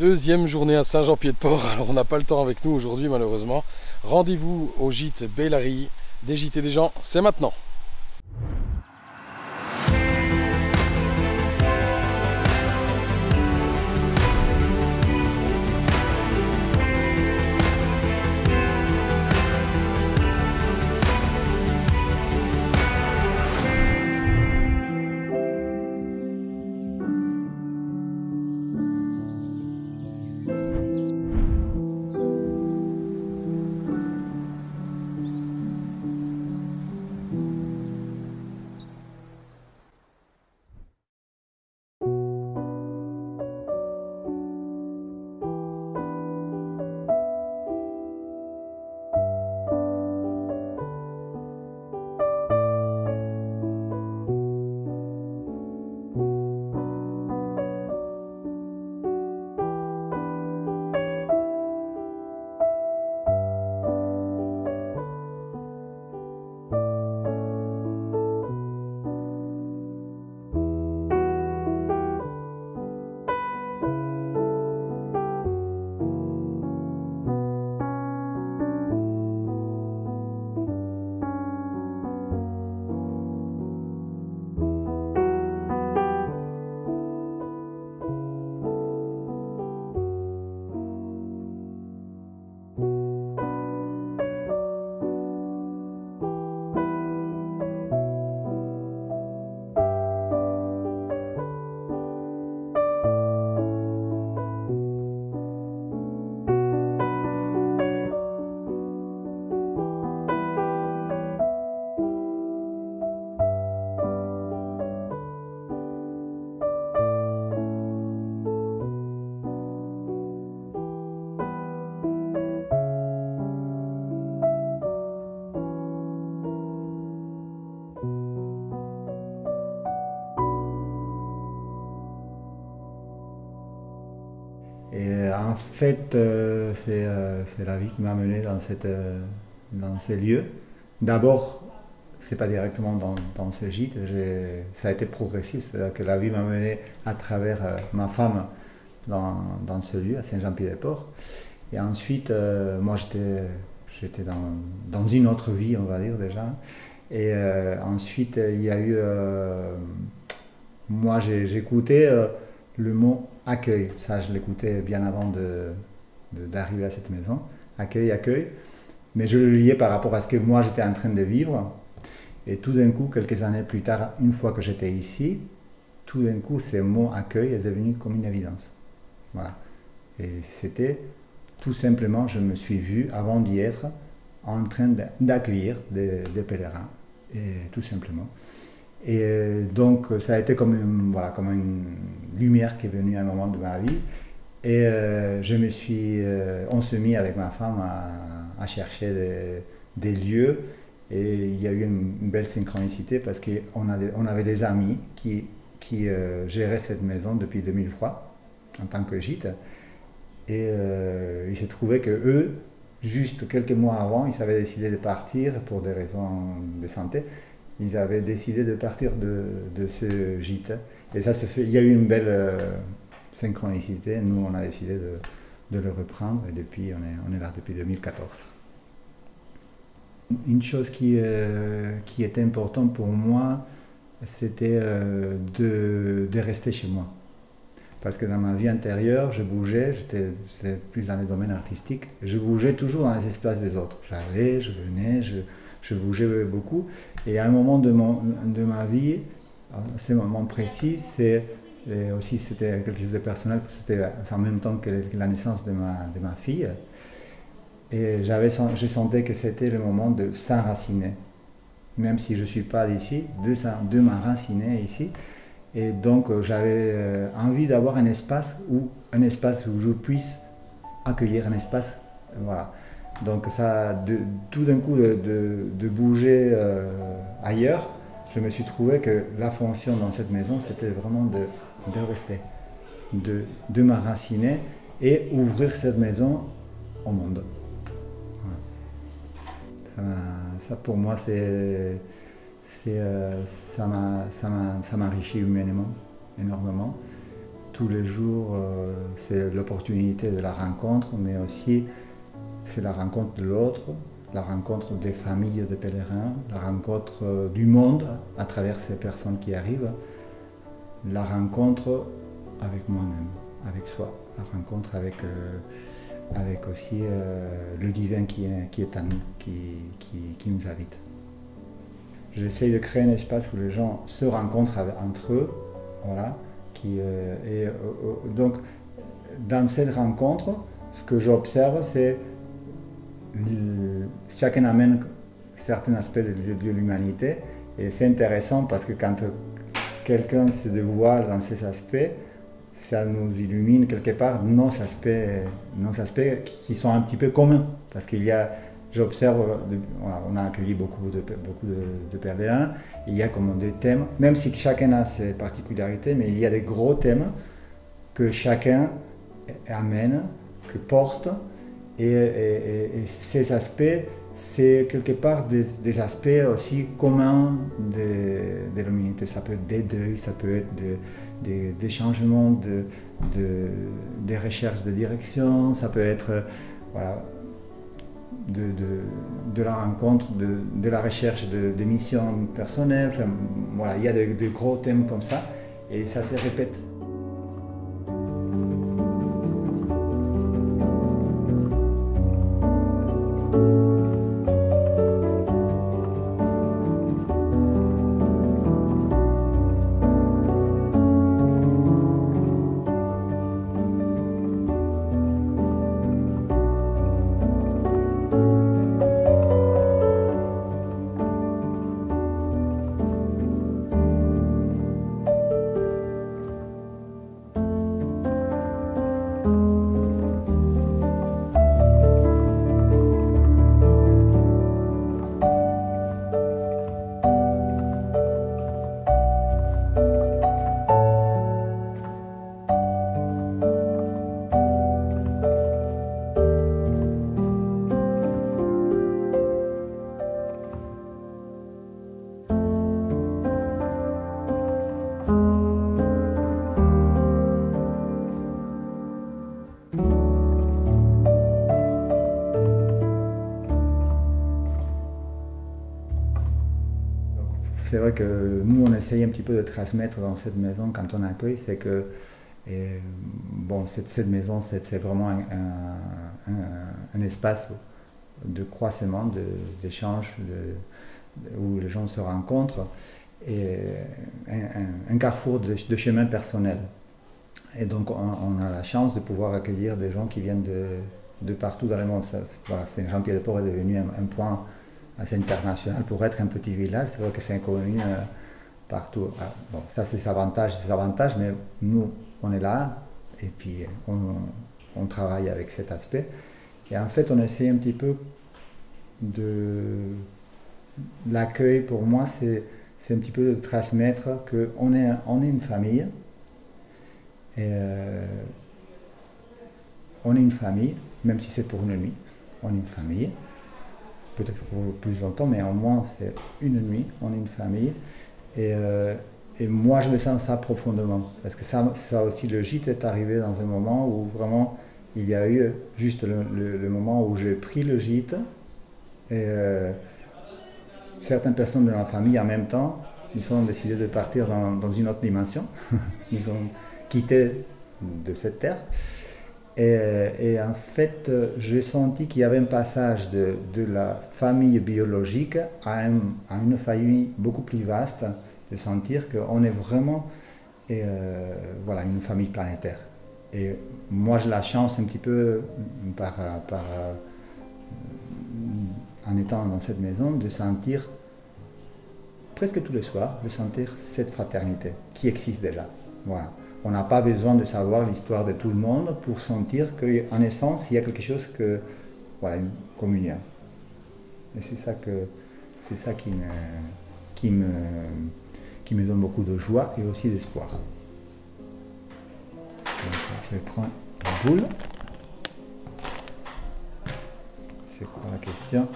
Deuxième journée à Saint-Jean-Pied-de-Port. Alors on n'a pas le temps avec nous aujourd'hui malheureusement. Rendez-vous au gîte Bellary. Des gîtes et des gens, c'est maintenant. Et en fait, c'est la vie qui m'a mené dans ces lieux. D'abord, c'est pas directement dans ce gîte, ça a été progressif, c'est-à-dire que la vie m'a mené à travers ma femme dans ce lieu, à Saint-Jean-Pied-de-Port. Et ensuite, moi j'étais dans une autre vie, on va dire déjà. Et ensuite, il y a eu, moi j'écoutais le mot accueil. Ça, je l'écoutais bien avant d'arriver à cette maison. Accueil, accueil. Mais je le liais par rapport à ce que moi j'étais en train de vivre. Et tout d'un coup, quelques années plus tard, une fois que j'étais ici, tout d'un coup, ce mot accueil est devenu comme une évidence. Voilà. Et c'était tout simplement, je me suis vu, avant d'y être, en train d'accueillir des pèlerins. Et tout simplement. Et donc, ça a été comme une lumière qui est venue à un moment de ma vie. Et on s'est mis avec ma femme à chercher des lieux. Et il y a eu une belle synchronicité parce qu'on avait des amis qui géraient cette maison depuis 2003 en tant que gîte. Et il s'est trouvé que eux, juste quelques mois avant, ils avaient décidé de partir pour des raisons de santé. Ils avaient décidé de partir de ce gîte. Et ça s'est fait, il y a eu une belle synchronicité. Nous, on a décidé de le reprendre et depuis, on est là depuis 2014. Une chose qui était importante pour moi, c'était de rester chez moi. Parce que dans ma vie antérieure, je bougeais, j'étais plus dans les domaines artistiques, je bougeais toujours dans les espaces des autres. J'allais, je venais, je bougeais beaucoup. Et à un moment de ma vie, à ce moment précis, c'était quelque chose de personnel, c'était en même temps que la naissance de ma fille. Et je sentais que c'était le moment de s'enraciner. Même si je ne suis pas d'ici, de m'enraciner ici. Et donc j'avais envie d'avoir un espace où je puisse accueillir un espace. Voilà. Donc ça, tout d'un coup de bouger ailleurs, je me suis trouvé que la fonction dans cette maison, c'était vraiment de rester, de m'enraciner et ouvrir cette maison au monde. Voilà. Ça pour moi, ça m'enrichit humainement, énormément. tous les jours, c'est l'opportunité de la rencontre, mais aussi c'est la rencontre de l'autre, la rencontre des familles de pèlerins, la rencontre du monde à travers ces personnes qui arrivent, la rencontre avec moi-même, avec soi, la rencontre avec aussi le divin qui est en nous, qui nous habite. J'essaye de créer un espace où les gens se rencontrent entre eux, voilà, donc dans cette rencontre, ce que j'observe, c'est chacun amène certains aspects de l'humanité, et c'est intéressant parce que quand quelqu'un se dévoile dans ces aspects, ça nous illumine quelque part nos aspects qui sont un petit peu communs, parce qu'il y a, j'observe, on a accueilli beaucoup de pèlerins, il y a comme des thèmes, même si chacun a ses particularités, mais il y a des gros thèmes que chacun amène, que porte, et ces aspects, c'est quelque part des aspects aussi communs de l'humanité. Ça peut être des deuils, ça peut être des changements, des recherches de direction, ça peut être voilà, de la rencontre, de la recherche de missions personnelles. Enfin, voilà, il y a de gros thèmes comme ça et ça se répète. C'est vrai que nous, on essaye un petit peu de transmettre dans cette maison quand on accueille, c'est que bon, cette maison, c'est vraiment un espace de croisement, d'échange, où les gens se rencontrent, et un carrefour de chemin personnel. Et donc, on a la chance de pouvoir accueillir des gens qui viennent de partout dans le monde. Voilà, Saint-Jean-Pied-de-Port est devenu un point assez international pour être un petit village. C'est vrai que c'est inconnu partout. Ah, bon, ça c'est des avantages, mais nous on est là et puis on travaille avec cet aspect. Et en fait on essaie un petit peu de l'accueil. Pour moi c'est un petit peu de transmettre qu'on est une famille. Et on est une famille, même si c'est pour une nuit, on est une famille. Peut-être pour plus longtemps, mais au moins c'est une nuit, on est une famille. Et moi je le sens ça profondément, parce que ça aussi, le gîte est arrivé dans un moment où vraiment il y a eu juste le moment où j'ai pris le gîte, et certaines personnes de ma famille en même temps, ils ont décidé de partir dans une autre dimension, ils ont quitté de cette terre. Et en fait, j'ai senti qu'il y avait un passage de la famille biologique à une famille beaucoup plus vaste, de sentir qu'on est vraiment voilà, une famille planétaire. Et moi, j'ai la chance un petit peu, en étant dans cette maison, de sentir, presque tous les soirs, de sentir cette fraternité qui existe déjà. Voilà. On n'a pas besoin de savoir l'histoire de tout le monde pour sentir qu'en essence, il y a quelque chose voilà, une communion. Et c'est ça qui me donne beaucoup de joie et aussi d'espoir. Donc, je vais prendre la boule. C'est quoi la question?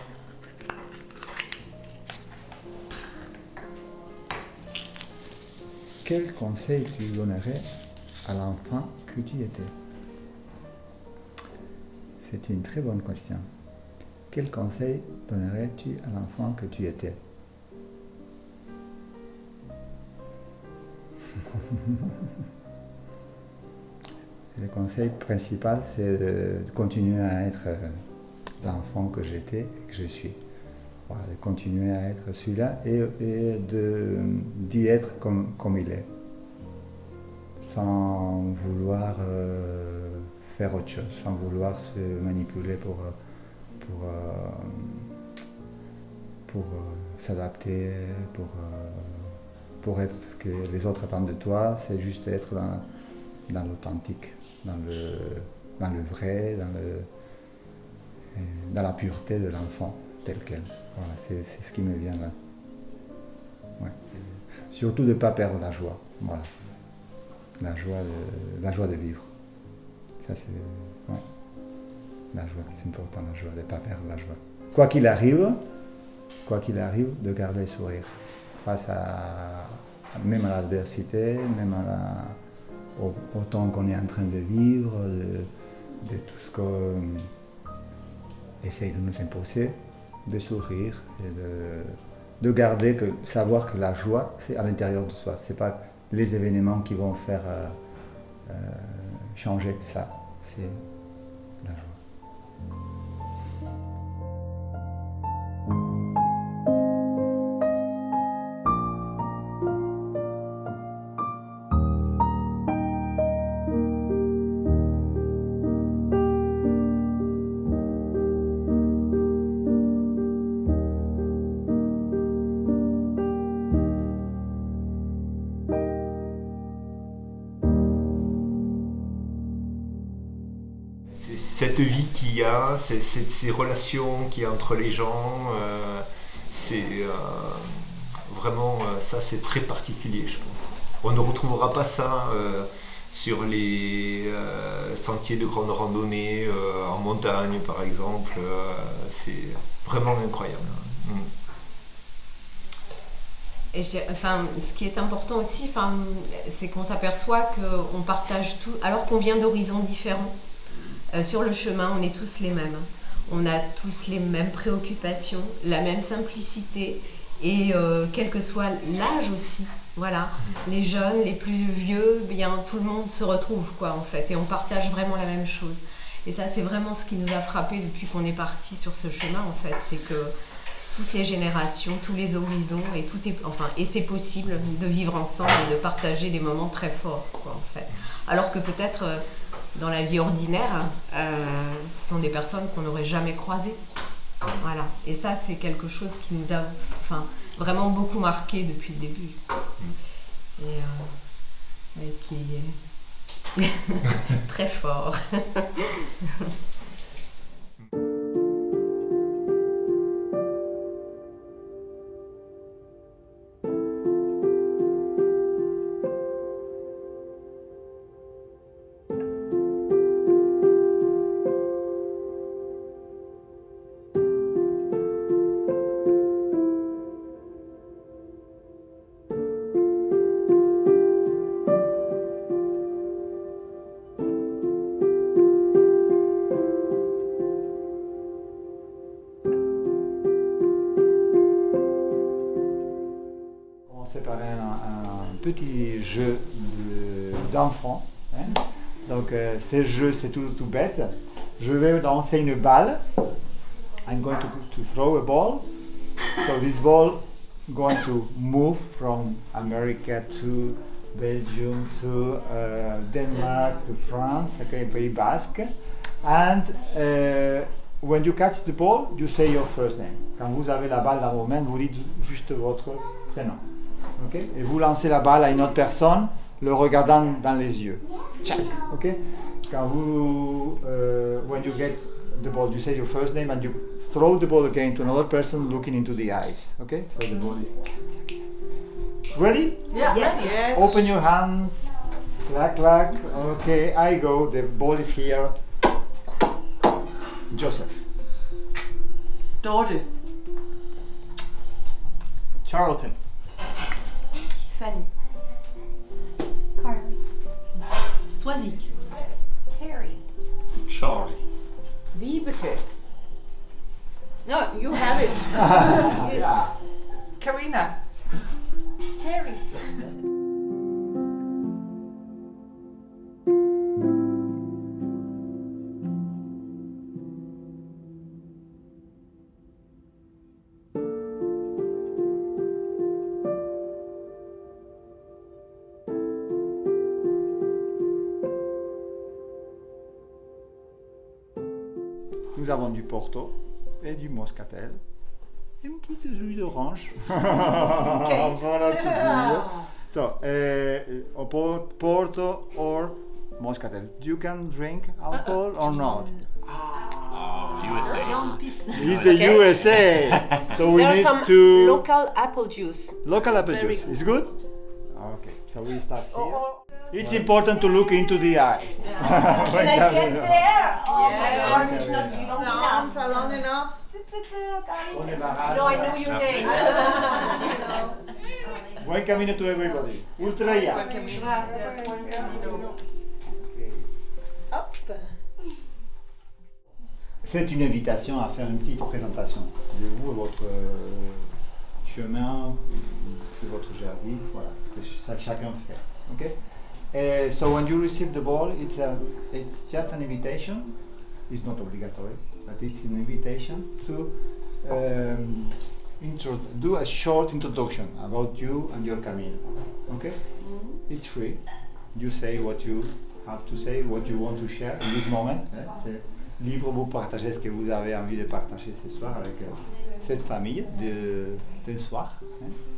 Quel conseil tu donnerais à l'enfant que tu étais? C'est une très bonne question. Quel conseil donnerais-tu à l'enfant que tu étais? Le conseil principal, c'est de continuer à être l'enfant que j'étais et que je suis. Voilà, de continuer à être celui-là et d'y être comme il est, sans vouloir faire autre chose, sans vouloir se manipuler pour s'adapter, pour être ce que les autres attendent de toi. C'est juste être dans l'authentique, dans le vrai, dans la pureté de l'enfant tel quel. Voilà, c'est ce qui me vient là. Ouais. Surtout de ne pas perdre la joie. Voilà. La joie de vivre. Ça, c'est... Ouais. La joie, c'est important, la joie, de ne pas perdre la joie. Quoi qu'il arrive, de garder le sourire. Face même à l'adversité, même au temps qu'on est en train de vivre, de tout ce qu'on essaye de nous imposer, de sourire et de savoir que la joie, c'est à l'intérieur de soi. Ce n'est pas les événements qui vont faire changer ça, c'est la joie. Cette vie qu'il y a, ces relations qu'il y a entre les gens, c'est vraiment, ça c'est très particulier, je pense. On ne retrouvera pas ça sur les sentiers de grande randonnée, en montagne par exemple, c'est vraiment incroyable. Et ce qui est important aussi, c'est qu'on s'aperçoit qu'on partage tout, alors qu'on vient d'horizons différents. Sur le chemin, on est tous les mêmes. On a tous les mêmes préoccupations, la même simplicité et quel que soit l'âge aussi. Voilà, les jeunes, les plus vieux, bien tout le monde se retrouve quoi en fait et on partage vraiment la même chose. Et ça c'est vraiment ce qui nous a frappé depuis qu'on est parti sur ce chemin en fait, c'est que toutes les générations, tous les horizons et c'est possible de vivre ensemble et de partager des moments très forts quoi en fait. Alors que peut-être dans la vie ordinaire, ce sont des personnes qu'on n'aurait jamais croisées. Voilà. Et ça, c'est quelque chose qui nous a vraiment beaucoup marqué depuis le début. Et qui est très fort. Par un petit jeu d'enfant. Hein. Donc ce jeu c'est tout bête. Je vais lancer une balle. I'm going to throw a ball. So this ball going to move from America to Belgium to Denmark to France, okay, Pays Basque. And when you catch the ball, you say your first name. Quand vous avez la balle dans vos mains, vous dites juste votre prénom. Okay? Et vous lancez la balle à une autre personne, le regardant dans les yeux. Check. Okay? Quand vous, when you get the ball, you say your first name and you throw the ball again to another person looking into the eyes. Okay? So the ball is. Ready? Yeah. Yes. Yes. Open your hands. Clack, clack. Okay, I go. The ball is here. Joseph. Dorte. Charlton. Sally. Carly. Swazik. Terry. Charlie. Wiebeke. No, you have it. Yes. Karina. Terry. Nous avons du Porto et du Moscatel. Et une petite jus d'orange. Voilà tout dire. So, Porto or Moscatel. You can drink alcohol or not? USA. It's the USA. So we There's need some to... local apple juice. Local apple Very juice. good. Is good? Okay, so we start here. It's important to look into the eyes. Can I get there? Oh my Yeah. God, it's not long enough. Sounds long enough. On est barrage. No, I know your name. Buen camino to everybody. Ultra ya. Hop. C'est une invitation à faire une petite présentation de vous et votre chemin, de votre jardin, voilà, ce que chacun fait. Okay? So when you receive the ball, it's just an invitation. It's not obligatory, but it's an invitation to do a short introduction about you and your camino. Okay? It's free. You say what you have to say, what you want to share in this moment. C'est libre pour partager ce que vous avez envie de partager ce soir avec cette famille d'un soir.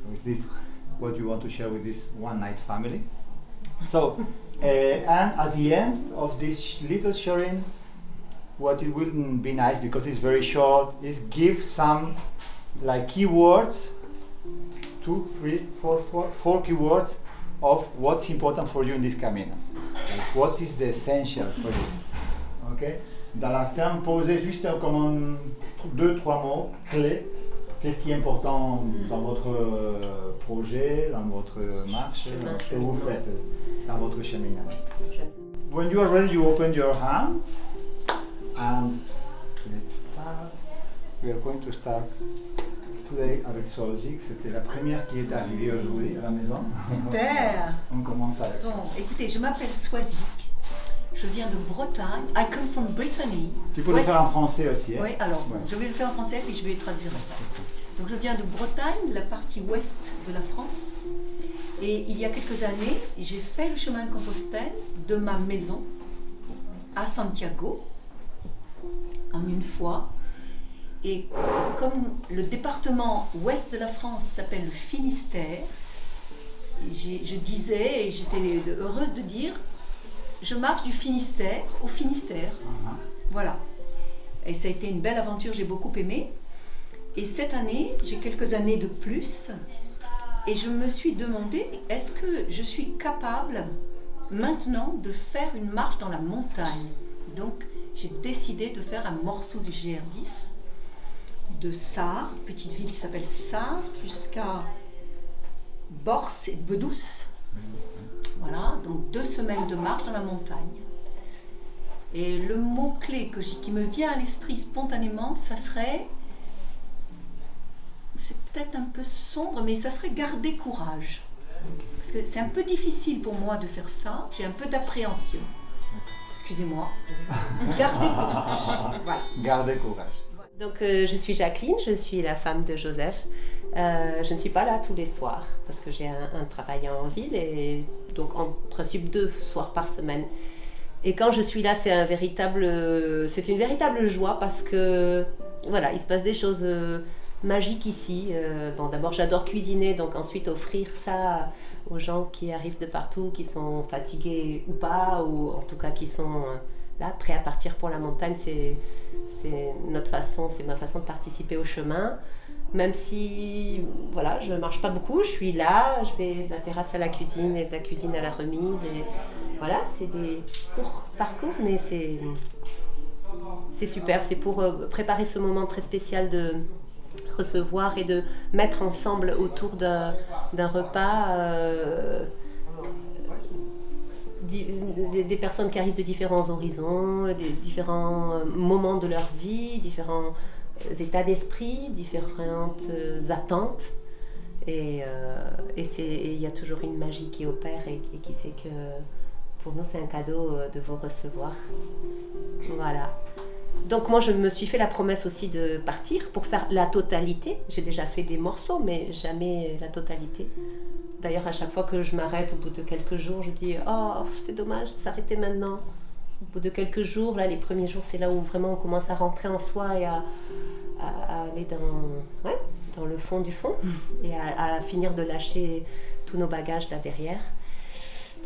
With this, what you want to share with this one night family. So, and at the end of this little sharing, what it will be nice, because it's very short, is give some like keywords, 2, 3, 4 keywords of what's important for you in this camino. Like what is the essential for you. Okay? Dans la ferme, posez juste comme 2-3 mots clés. Qu'est-ce qui est important dans votre projet, dans votre marche, dans ce que vous faites, dans votre cheminage. When you are ready, you open your hands and let's start. We are going to start today avec Swazik. C'était la première qui est arrivée aujourd'hui à la maison. Super. On commence avec. Bon, écoutez, je m'appelle Swazik. Je viens de Bretagne. I come from Brittany. Tu peux le faire en français aussi. Hein? Oui, alors, Ouais. je vais le faire en français puis je vais le traduire. Donc je viens de Bretagne, la partie ouest de la France. Et il y a quelques années, j'ai fait le chemin de Compostelle de ma maison à Santiago en une fois. Et comme le département ouest de la France s'appelle le Finistère, je disais, et j'étais heureuse de dire, je marche du Finistère au Finistère. Voilà. Et ça a été une belle aventure, j'ai beaucoup aimé. Et cette année, j'ai quelques années de plus. Et je me suis demandé, est-ce que je suis capable maintenant de faire une marche dans la montagne? Donc, j'ai décidé de faire un morceau du GR10 de Sarre, petite ville qui s'appelle Sarre, jusqu'à Bors et Bedouce. Voilà, donc 2 semaines de marche dans la montagne. Et le mot-clé qui me vient à l'esprit spontanément, ça serait, c'est peut-être un peu sombre, mais ça serait garder courage. Parce que c'est un peu difficile pour moi de faire ça, j'ai un peu d'appréhension. Excusez-moi. Garder courage. Voilà. Gardez courage. Donc je suis Jacqueline, je suis la femme de Joseph. Je ne suis pas là tous les soirs parce que j'ai un travail en ville et donc en principe 2 soirs par semaine. Et quand je suis là, c'est une véritable joie parce que voilà, il se passe des choses magiques ici. Bon, d'abord j'adore cuisiner, donc ensuite offrir ça aux gens qui arrivent de partout, qui sont fatigués ou pas, ou en tout cas qui sont là prêts à partir pour la montagne. C'est notre façon, c'est ma façon de participer au chemin. Même si voilà, je ne marche pas beaucoup, je suis là, je vais de la terrasse à la cuisine et de la cuisine à la remise. Et voilà, c'est des courts parcours, mais c'est super. C'est pour préparer ce moment très spécial de recevoir et de mettre ensemble autour d'un repas des personnes qui arrivent de différents horizons, des différents moments de leur vie, différents états d'esprit, différentes attentes. Et il y a toujours une magie qui opère et qui fait que pour nous c'est un cadeau de vous recevoir. Voilà. Donc moi je me suis fait la promesse aussi de partir pour faire la totalité. J'ai déjà fait des morceaux mais jamais la totalité. D'ailleurs à chaque fois que je m'arrête au bout de quelques jours je dis oh c'est dommage de s'arrêter maintenant. Au bout de quelques jours, là les premiers jours c'est là où vraiment on commence à rentrer en soi et à aller dans le fond du fond et à finir de lâcher tous nos bagages là derrière.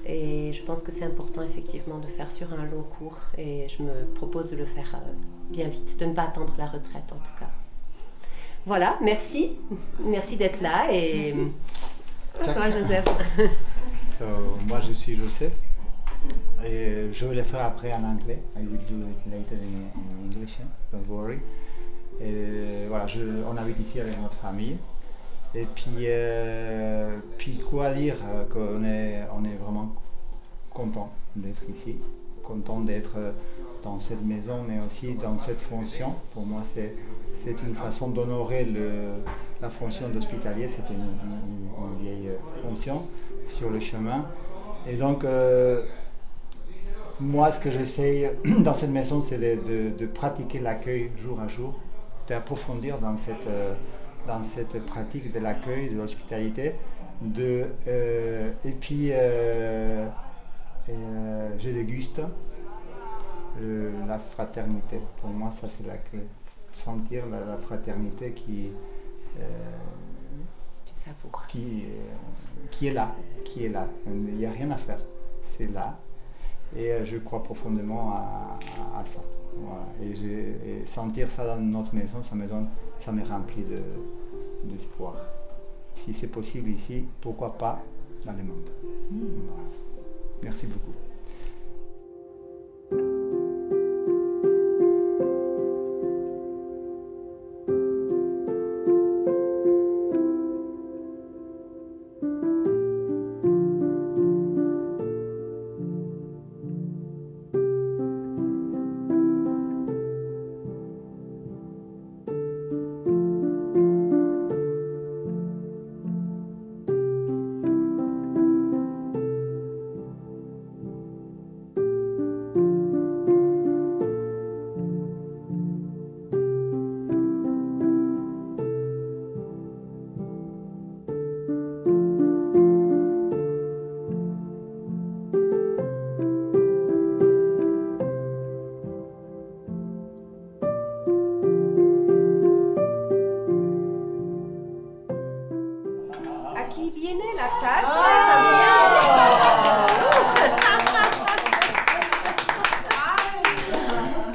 Et je pense que c'est important effectivement de faire sur un long cours et je me propose de le faire bien vite, de ne pas attendre la retraite en tout cas. Voilà, merci d'être là et toi Joseph. Moi je suis Joseph et je vais le faire après en anglais. I will do it later in English, don't worry. Et voilà, on habite ici avec notre famille. Et puis quoi dire qu'on est vraiment content d'être ici, content d'être dans cette maison, mais aussi dans cette fonction. Pour moi, c'est une façon d'honorer la fonction d'hospitalier. C'était une vieille fonction sur le chemin. Et donc, moi, ce que j'essaye dans cette maison, c'est de pratiquer l'accueil jour à jour, d'approfondir dans cette pratique de l'accueil, de l'hospitalité, et puis je déguste la fraternité. Pour moi, ça c'est la clé. Sentir la fraternité qui est là, Il n'y a rien à faire, c'est là. Et je crois profondément à ça. Voilà. Et sentir ça dans notre maison, ça me remplit d'espoir. Si c'est possible ici, pourquoi pas dans le monde. Voilà. Merci beaucoup.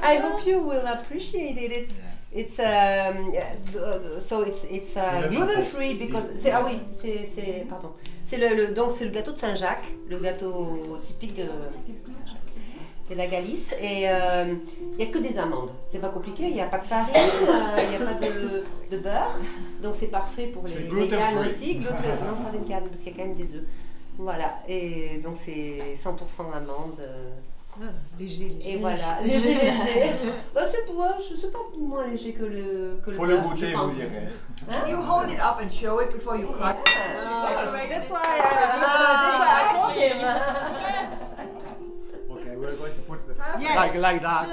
I hope you will appreciate it. It's gluten free because pardon. Donc c'est le gâteau de Saint-Jacques, le gâteau typique de la Galice et il n'y a que des amandes. C'est pas compliqué, il n'y a pas de farine, il n'y a pas de beurre, donc c'est parfait pour les véganes aussi. Non, pas des véganes parce qu'il y a quand même des œufs. Voilà, et donc c'est 100% amandes. Léger. Et voilà, léger. Bah, c'est pas moins léger que le Faut le goûter, vous direz. You hold it up and show it before you cut. That's why I told him. Okay, we're going to put like that.